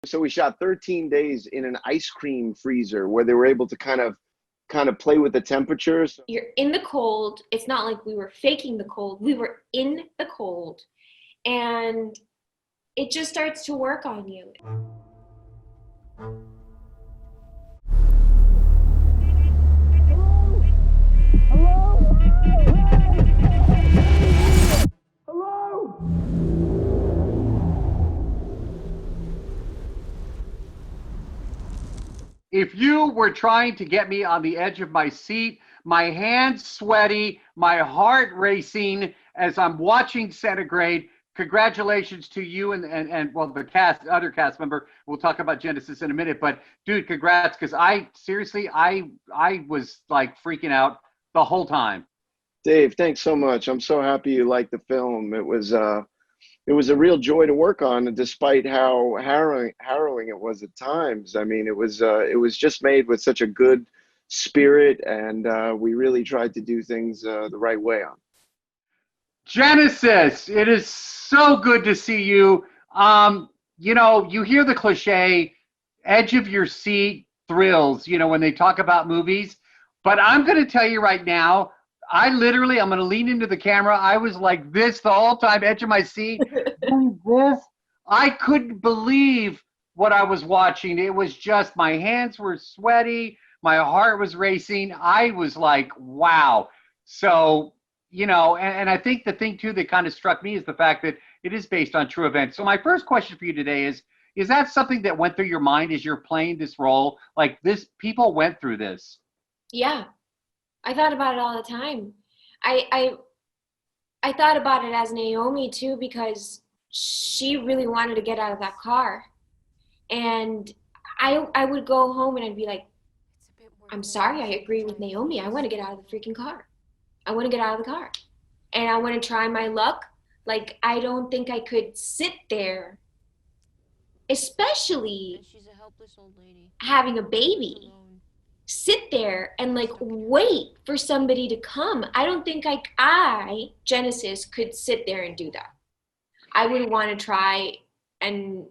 So we shot 13 days in an ice cream freezer where they were able to kind of play with the temperatures. You're in the cold. It's not like we were faking the cold. We were in the cold. And it just starts to work on you. If you were trying to get me on the edge of my seat, my hands sweaty, my heart racing as I'm watching Centigrade, congratulations to you and well, the other cast member. We'll talk about Genesis in a minute, but dude, congrats, because I seriously, I was like freaking out the whole time. Dave, thanks so much. I'm so happy you liked the film. It was a real joy to work on, despite how harrowing it was at times. I mean, it was just made with such a good spirit, and we really tried to do things the right way on. Genesis, it is so good to see you. You hear the cliche, edge of your seat thrills, when they talk about movies. But I'm going to tell you right now, I'm going to lean into the camera. I was like this the whole time, edge of my seat, doing this. I couldn't believe what I was watching. It was just, my hands were sweaty. My heart was racing. I was like, wow. So, and I think the thing too that kind of struck me is the fact that it is based on true events. So my first question for you today is that something that went through your mind as you're playing this role? Like, this, people went through this. Yeah. I thought about it all the time. I thought about it as Naomi too, because she really wanted to get out of that car. And I would go home and I'd be like, I'm sorry, I agree with Naomi. I want to get out of the freaking car. I want to get out of the car. And I want to try my luck. Like, I don't think I could sit there, especially She's a helpless old lady. having a baby. Sit there and like wait for somebody to come. I don't think I, Genesis, could sit there and do that. I would want to try and,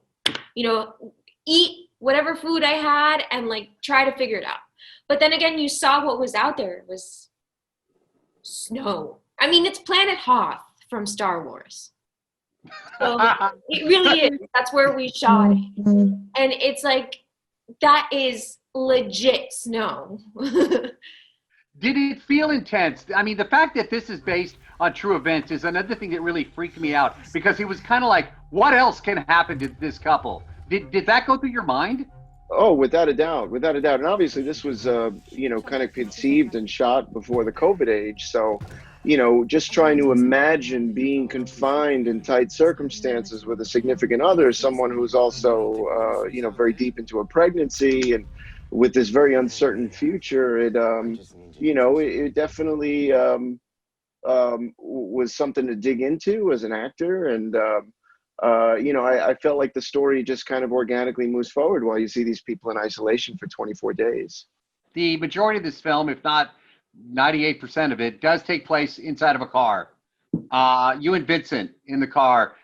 eat whatever food I had and like try to figure it out. But then again, you saw what was out there. It was snow. I mean, it's Planet Hoth from Star Wars. So it really is. That's where we shot it. And it's like, that is legit snow. Did it feel intense? I mean, the fact that this is based on true events is another thing that really freaked me out, because it was kind of like, what else can happen to this couple? Did that go through your mind? Oh, without a doubt, without a doubt. And obviously this was, kind of conceived and shot before the COVID age. So, just trying to imagine being confined in tight circumstances with a significant other, someone who's also, very deep into a pregnancy and with this very uncertain future, it definitely was something to dig into as an actor. And, I felt like the story just kind of organically moves forward while you see these people in isolation for 24 days. The majority of this film, if not 98% of it, does take place inside of a car. You and Vincent in the car.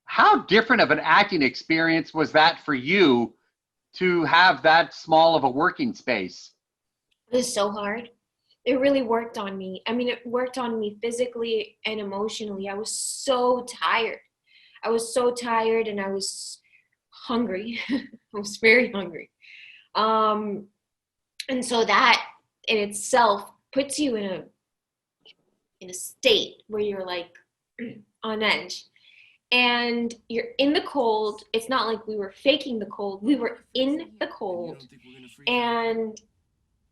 How different of an acting experience was that for you to have that small of a working space? It was so hard. It really worked on me. I mean, it worked on me physically and emotionally. I was so tired. And I was hungry. I was very hungry. And so that in itself puts you in a state where you're like on edge. And you're in the cold. It's not like we were faking the cold. We were in the cold. And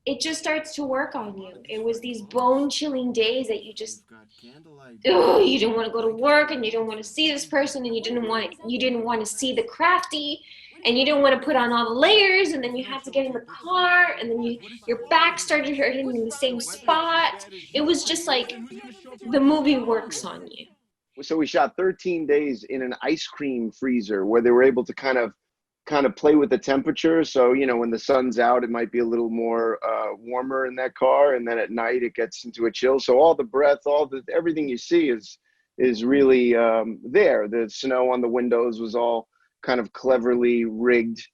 it just starts to work on you. It was these bone-chilling days that you just, you didn't want to go to work, and you didn't want to see this person, and you didn't want to see the crafty, and you didn't want to put on all the layers, and then you had to get in the car, and then your back started hurting in the same spot. It was just like the movie works on you. So we shot 13 days in an ice cream freezer where they were able to kind of play with the temperature. So, when the sun's out, it might be a little more warmer in that car. And then at night it gets into a chill. So all the breath, everything you see is really there. The snow on the windows was all kind of cleverly rigged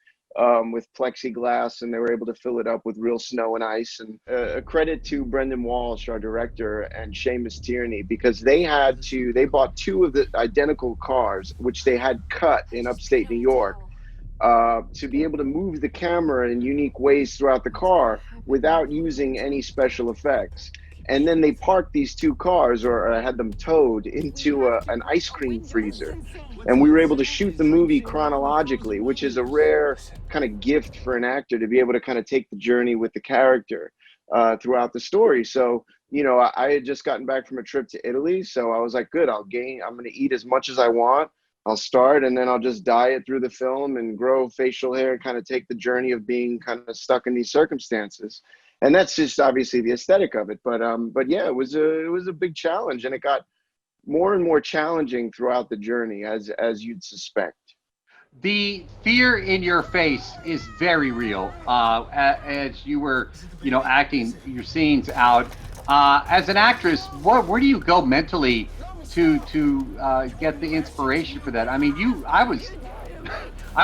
with plexiglass, and they were able to fill it up with real snow and ice. And a credit to Brendan Walsh, our director, and Seamus Tierney, because they bought two of the identical cars, which they had cut in upstate New York, to be able to move the camera in unique ways throughout the car without using any special effects. And then they parked these two cars, or had them towed into an ice cream freezer. And we were able to shoot the movie chronologically, which is a rare kind of gift for an actor, to be able to kind of take the journey with the character throughout the story. So, you know, I had just gotten back from a trip to Italy. So I was like, good, I'm going to eat as much as I want. I'll start, and then I'll just diet through the film and grow facial hair and kind of take the journey of being kind of stuck in these circumstances. And that's just obviously the aesthetic of it. But yeah, it was a big challenge, and it got more and more challenging throughout the journey, as you'd suspect. The fear in your face is very real. As you were, you know, acting your scenes out. As an actress, where do you go mentally to get the inspiration for that? I mean, I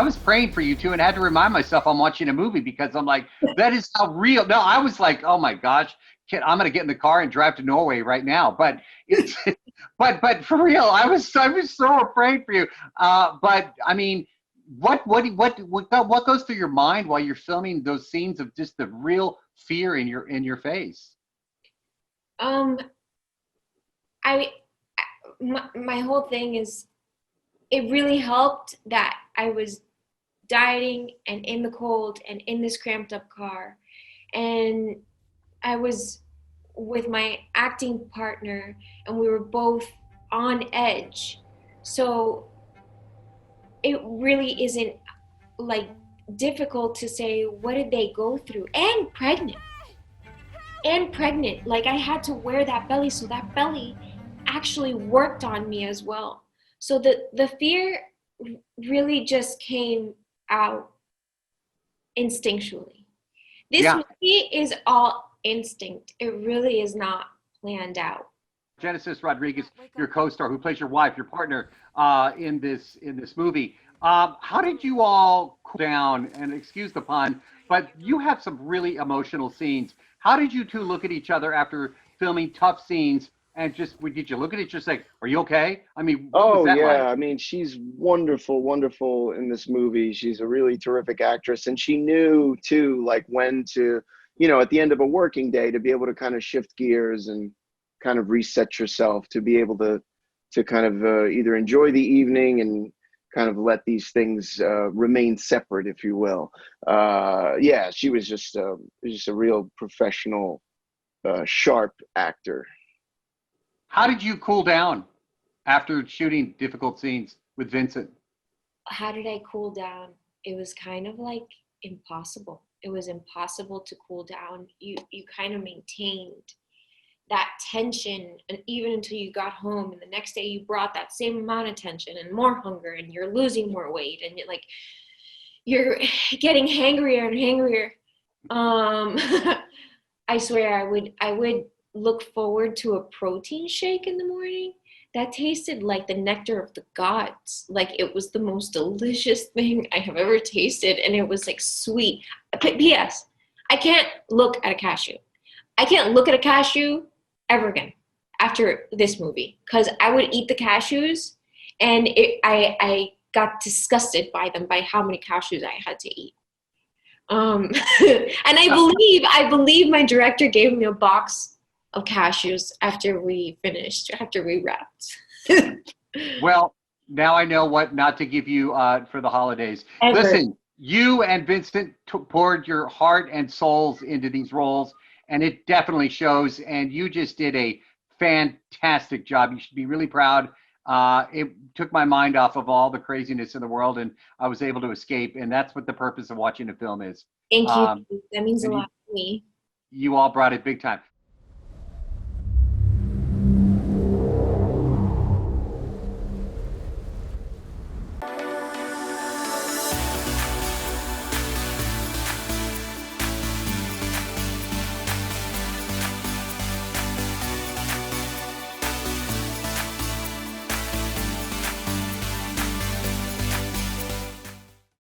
was praying for you too, and had to remind myself I'm watching a movie, because I'm like, that is how real. No, I was like, oh my gosh, I'm gonna get in the car and drive to Norway right now. But it's, but for real, I was so afraid for you. But I mean, what goes through your mind while you're filming those scenes of just the real fear in your face? My whole thing is, it really helped that I was dieting and in the cold and in this cramped up car, and I was with my acting partner, and we were both on edge. So it really isn't like difficult to say what did they go through. And pregnant, like I had to wear that belly, so that belly actually worked on me as well. So the fear really just came out instinctually. This movie is all instinct. It really is not planned out. Genesis Rodriguez, your co-star, who plays your wife, your partner in this movie. How did you all cool down? And excuse the pun, but you have some really emotional scenes. How did you two look at each other after filming tough scenes? And did you look at it just like, are you okay? I mean, what was that like? I mean, she's wonderful, wonderful in this movie. She's a really terrific actress. And she knew too, like when to, you know, at the end of a working day, to be able to kind of shift gears and kind of reset yourself, to be able to kind of either enjoy the evening and kind of let these things remain separate, if you will. Yeah, she was just a real professional, sharp actor. How did you cool down after shooting difficult scenes with Vincent? How did I cool down? It was kind of like impossible. It was impossible to cool down. You kind of maintained that tension, and even until you got home, and the next day you brought that same amount of tension and more hunger, and you're losing more weight, and you're getting hangrier and hangrier. I swear I would look forward to a protein shake in the morning that tasted like the nectar of the gods. Like it was the most delicious thing I have ever tasted, and it was like sweet. P.S. I can't look at a cashew. I can't look at a cashew ever again after this movie, because I would eat the cashews, and I got disgusted by them, by how many cashews I had to eat. And I believe my director gave me a box of cashews after we wrapped. Well, now I know what not to give you for the holidays. Ever. Listen, you and Vincent poured your heart and souls into these roles, and it definitely shows, and you just did a fantastic job. You should be really proud. It took my mind off of all the craziness in the world, and I was able to escape, and that's what the purpose of watching a film is. Thank you. That means a lot to me. You all brought it big time.